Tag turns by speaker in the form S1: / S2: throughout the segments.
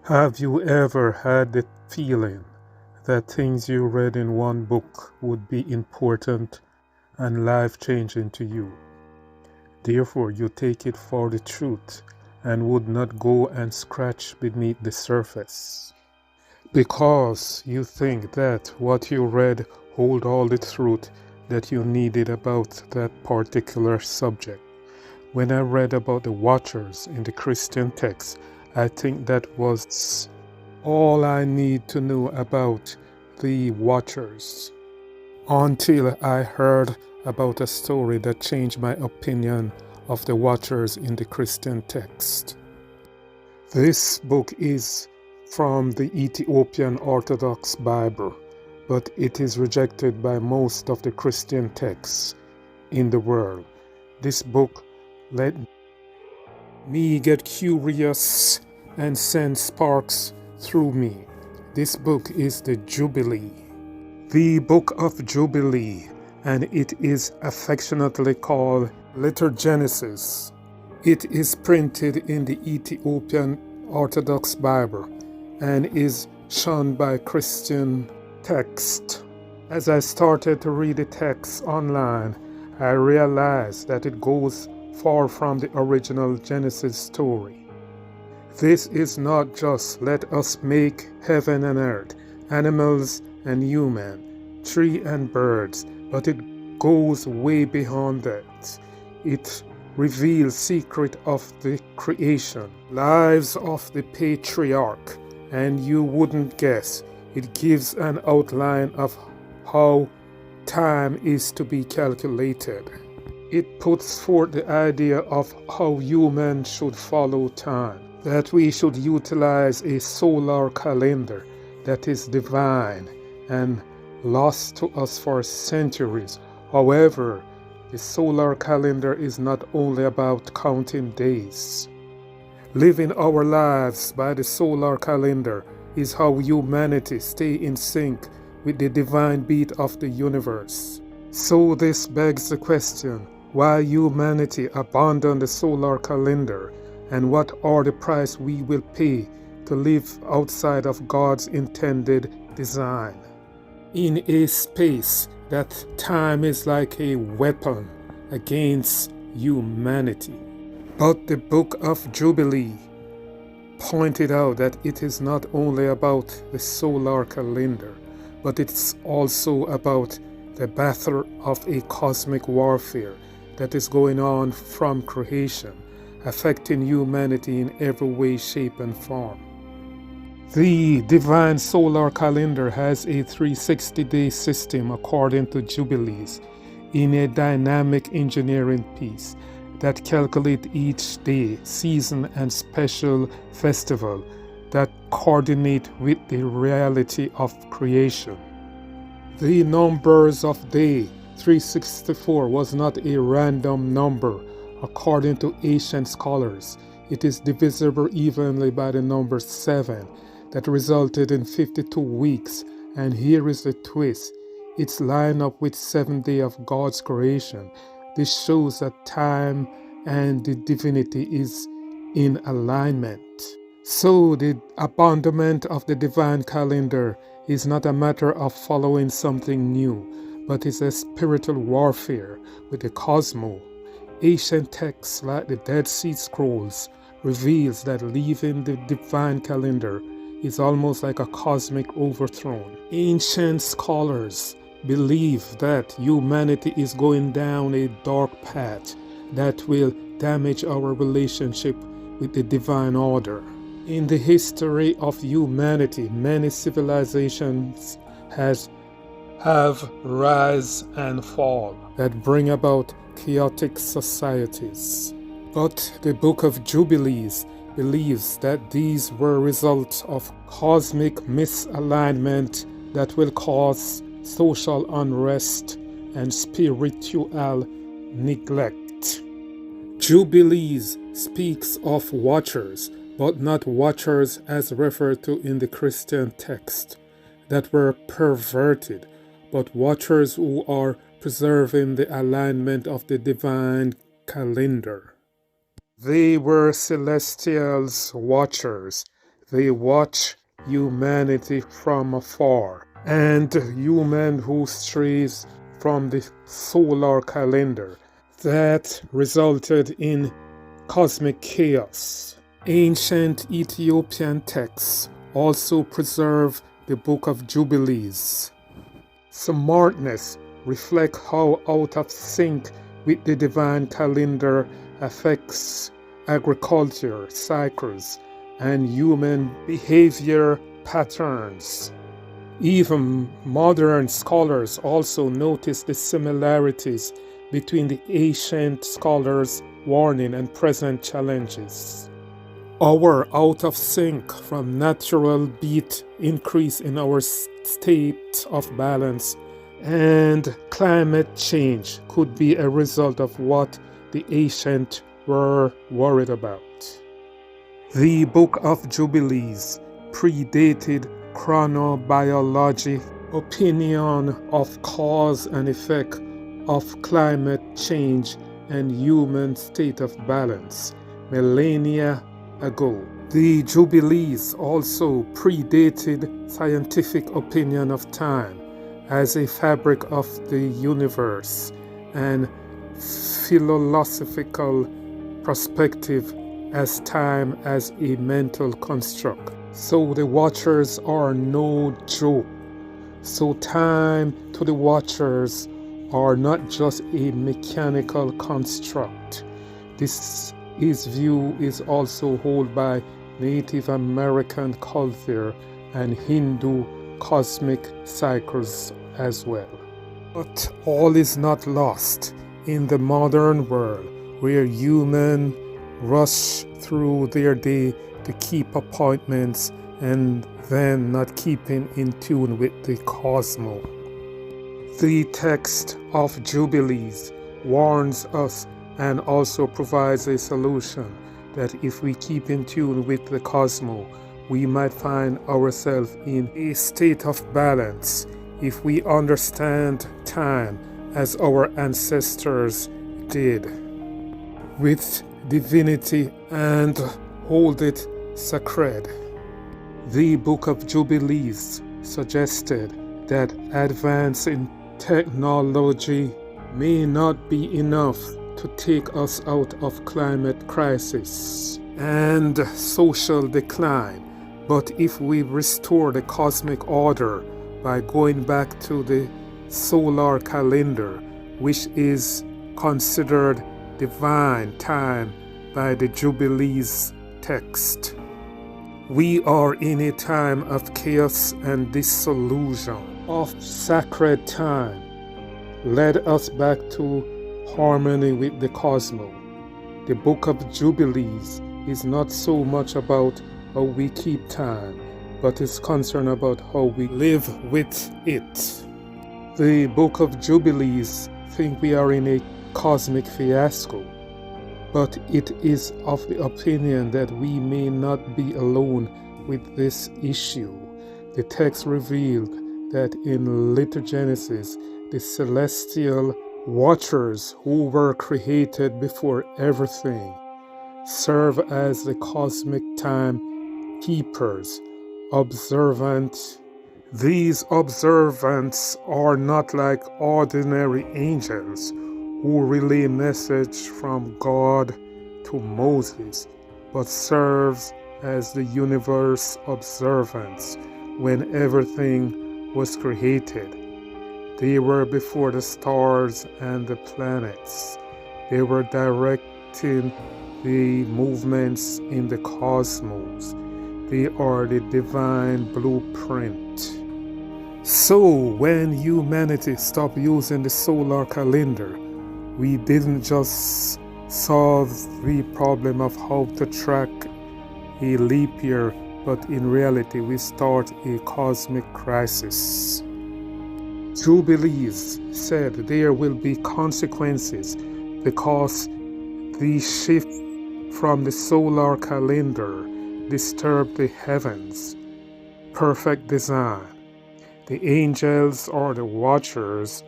S1: Have you ever had the feeling that things you read in one book would be important and life-changing to you? Therefore, you take it for the truth and would not go and scratch beneath the surface, because you think that what you read hold all the truth that you needed about that particular subject. When I read about the Watchers in the Christian text, I think that was all I need to know about the Watchers, until I heard about a story that changed my opinion of the Watchers in the Christian text. This book is from the Ethiopian Orthodox Bible, but it is rejected by most of the Christian texts in the world. This book let me get curious and send sparks through me. This book is the Jubilee, the Book of Jubilee, and it is affectionately called Little Genesis. It is printed in the Ethiopian Orthodox Bible and is shunned by Christian text. As I started to read the text online, I realized that it goes far from the original Genesis story. This is not just let us make heaven and earth, animals and human, tree and birds, but it goes way beyond that. It reveals secret of the creation, lives of the patriarch, and you wouldn't guess. It gives an outline of how time is to be calculated. It puts forth the idea of how humans should follow time, that we should utilize a solar calendar that is divine and lost to us for centuries. However, the solar calendar is not only about counting days. Living our lives by the solar calendar is how humanity stay in sync with the divine beat of the universe. So this begs the question, why humanity abandon the solar calendar, and what are the price we will pay to live outside of God's intended design? In a space that time is like a weapon against humanity. But the Book of Jubilee pointed out that it is not only about the solar calendar, but it's also about the battle of a cosmic warfare that is going on from creation, affecting humanity in every way, shape, and form. The divine solar calendar has a 360-day system according to Jubilees, in a dynamic engineering piece that calculates each day, season, and special festival that coordinate with the reality of creation. The numbers of day 364 was not a random number. According to ancient scholars, it is divisible evenly by the number 7 that resulted in 52 weeks. And here is the twist. It's lined up with 7 days of God's creation. This shows that time and the divinity is in alignment. So the abandonment of the divine calendar is not a matter of following something new, but is a spiritual warfare with the cosmos. Ancient texts like the Dead Sea Scrolls reveals that leaving the divine calendar is almost like a cosmic overthrow. Ancient scholars believe that humanity is going down a dark path that will damage our relationship with the divine order. In the history of humanity, many civilizations have rise and fall that bring about chaotic societies. But the Book of Jubilees believes that these were results of cosmic misalignment that will cause social unrest and spiritual neglect. Jubilees speaks of watchers, but not watchers as referred to in the Christian text that were perverted, but watchers who are preserving the alignment of the divine calendar. They were celestials watchers. They watch humanity from afar, and human who strays from the solar calendar. That resulted in cosmic chaos. Ancient Ethiopian texts also preserve the Book of Jubilees. Smartness reflect how out of sync with the divine calendar affects agriculture cycles and human behavior patterns. Even modern scholars also notice the similarities between the ancient scholars' warning and present challenges. Our out of sync from natural beat increase in our state of balance and climate change could be a result of what the ancient were worried about. The Book of Jubilees predated chronobiology, opinion of cause and effect of climate change and human state of balance millennia ago. The Jubilees also predated scientific opinion of time as a fabric of the universe and philosophical perspective as time as a mental construct. So the watchers are no joke. So time to the watchers are not just a mechanical construct. This view is also held by Native American culture and Hindu cosmic cycles as well. But all is not lost in the modern world where humans rush through their day to keep appointments and then not keeping in tune with the cosmos. The text of Jubilees warns us and also provides a solution that if we keep in tune with the cosmos, we might find ourselves in a state of balance if we understand time as our ancestors did with divinity and hold it sacred. The Book of Jubilees suggested that advance in technology may not be enough to take us out of climate crisis and social decline, but if we restore the cosmic order by going back to the solar calendar, which is considered divine time by the Jubilees text. We are in a time of chaos and dissolution, of sacred time, led us back to harmony with the cosmos. The Book of Jubilees is not so much about how we keep time, but is concerned about how we live with it. The Book of Jubilees think we are in a cosmic fiasco, but it is of the opinion that we may not be alone with this issue. The text revealed that in Little Genesis, the celestial watchers who were created before everything serve as the cosmic time keepers, observant. These observants are not like ordinary angels who relay message from God to Moses, but serves as the universe observants when everything was created. They were before the stars and the planets. They were directing the movements in the cosmos. They are the divine blueprint. So when humanity stopped using the solar calendar, we didn't just solve the problem of how to track a leap year, but in reality we start a cosmic crisis. Jubilees said there will be consequences because the shift from the solar calendar disturbed the heavens. Perfect design. The angels or the watchers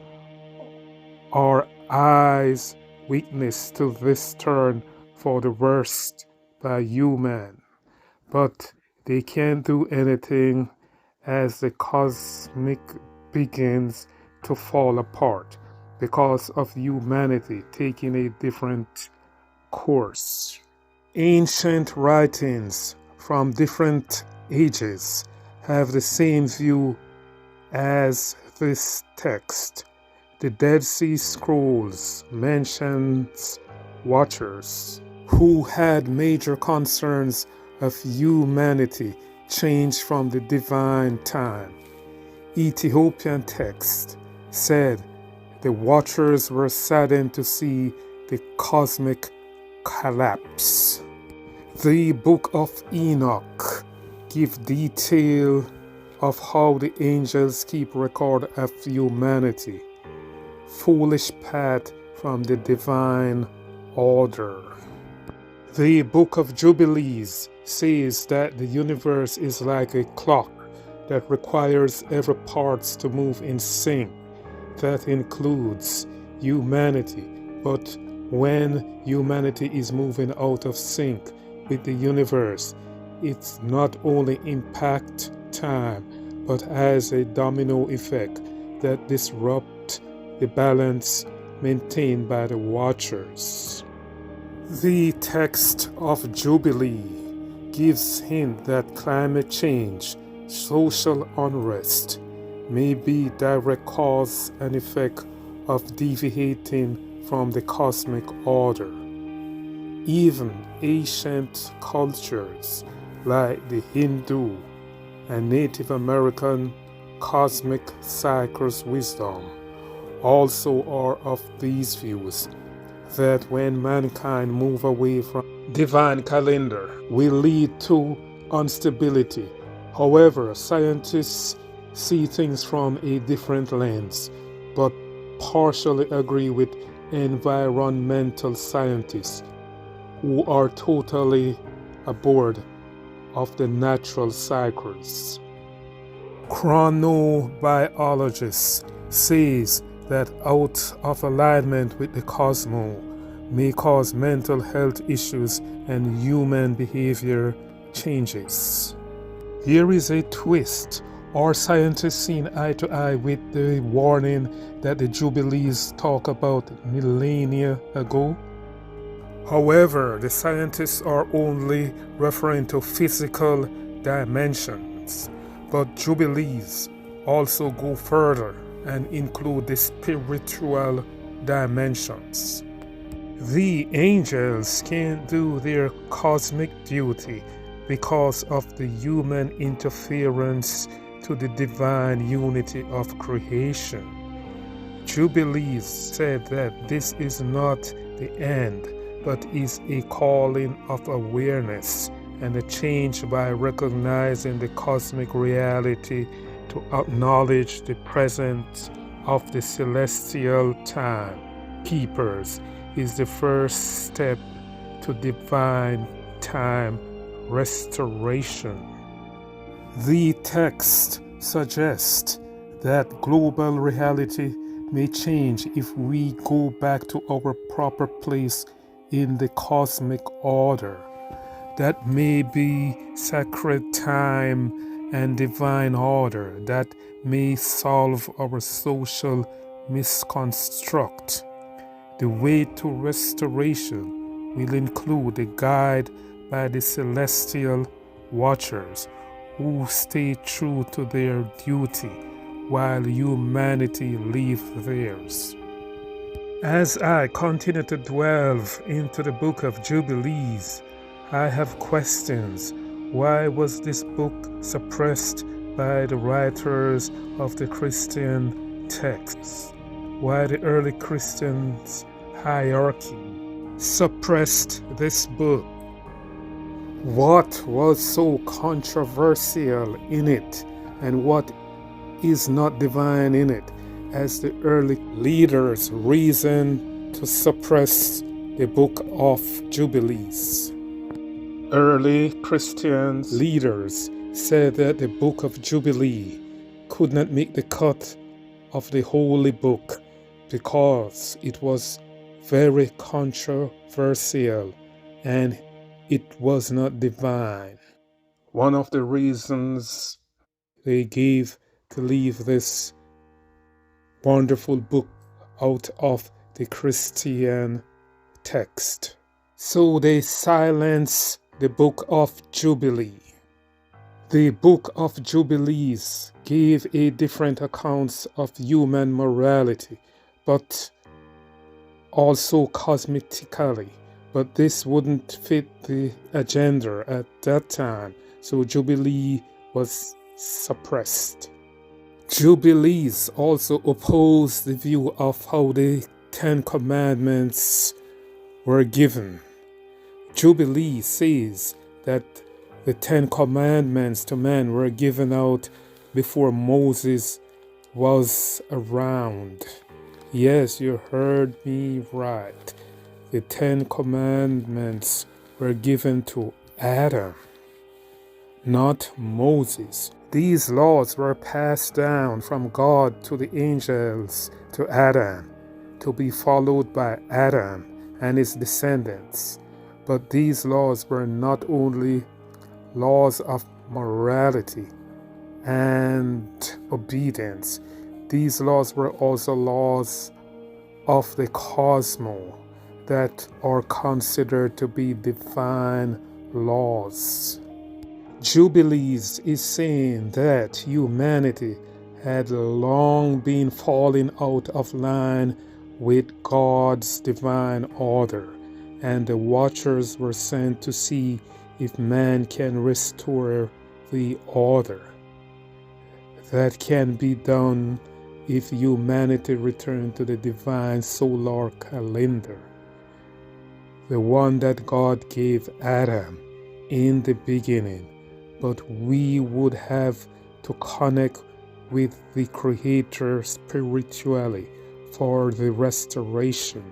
S1: are eyes witness to this turn for the worst by human. But They can't do anything as the cosmic begins to fall apart because of humanity taking a different course. Ancient writings from different ages have the same view as this text. The Dead Sea Scrolls mentions watchers who had major concerns of humanity changed from the divine time. Ethiopian text said the watchers were saddened to see the cosmic collapse. The Book of Enoch gives detail of how the angels keep record of humanity, foolish path from the divine order. The Book of Jubilees says that the universe is like a clock that requires every parts to move in sync. That includes humanity, but when humanity is moving out of sync with the universe, it's not only impact time, but has a domino effect that disrupts the balance maintained by the watchers. The text of Jubilee gives hint that climate change, social unrest, may be direct cause and effect of deviating from the cosmic order. Even ancient cultures like the Hindu and Native American cosmic cycles wisdom also are of these views, that when mankind move away from divine calendar will lead to instability. However, scientists see things from a different lens, but partially agree with environmental scientists who are totally aboard of the natural cycles. Chronobiologists says that out of alignment with the cosmos may cause mental health issues and human behavior changes. Here is a twist. Are scientists seen eye to eye with the warning that the Jubilees talk about millennia ago? However, the scientists are only referring to physical dimensions, but Jubilees also go further and include the spiritual dimensions. The angels can't do their cosmic duty because of the human interference to the divine unity of creation. Jubilees said that this is not the end, but is a calling of awareness and a change by recognizing the cosmic reality to acknowledge the presence of the celestial time keepers is the first step to divine time restoration. The text suggests that global reality may change if we go back to our proper place in the cosmic order. That may be sacred time and divine order that may solve our social misconstruct. The way to restoration will include a guide by the celestial watchers who stay true to their duty while humanity leave theirs. As I continue to delve into the Book of Jubilees, I have questions. Why was this book suppressed by the writers of the Christian texts? Why the early Christians' hierarchy suppressed this book? What was so controversial in it, and what is not divine in it, as the early leaders reasoned to suppress the Book of Jubilees? Early Christian leaders said that the Book of Jubilee could not make the cut of the Holy Book because it was very controversial and it was not divine. One of the reasons they gave to leave this wonderful book out of the Christian text. So they silence the Book of Jubilee. The Book of Jubilees gave a different accounts of human morality, but also cosmetically. But this wouldn't fit the agenda at that time, so Jubilee was suppressed. Jubilees also oppose the view of how the Ten Commandments were given. Jubilee says that the Ten Commandments to man were given out before Moses was around. Yes, you heard me right. The Ten Commandments were given to Adam, not Moses. These laws were passed down from God to the angels to Adam, to be followed by Adam and his descendants. But these laws were not only laws of morality and obedience. These laws were also laws of the cosmos that are considered to be divine laws. Jubilees is saying that humanity had long been falling out of line with God's divine order, and the watchers were sent to see if man can restore the order. That can be done if humanity return to the divine solar calendar, the one that God gave Adam in the beginning. But we would have to connect with the Creator spiritually for the restoration.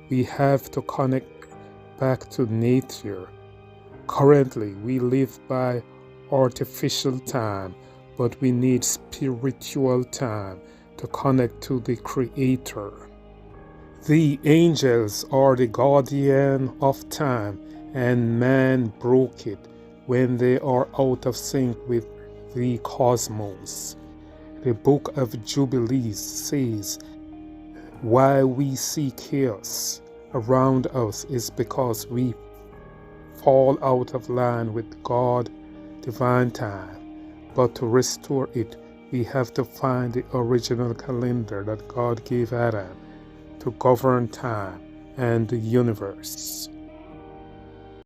S1: We have to connect back to nature. Currently, we live by artificial time, but we need spiritual time to connect to the Creator. The angels are the guardian of time, and man broke it when they are out of sync with the cosmos. The Book of Jubilees says, why we see chaos around us is because we fall out of line with God, divine time. But to restore it, we have to find the original calendar that God gave Adam to govern time and the universe.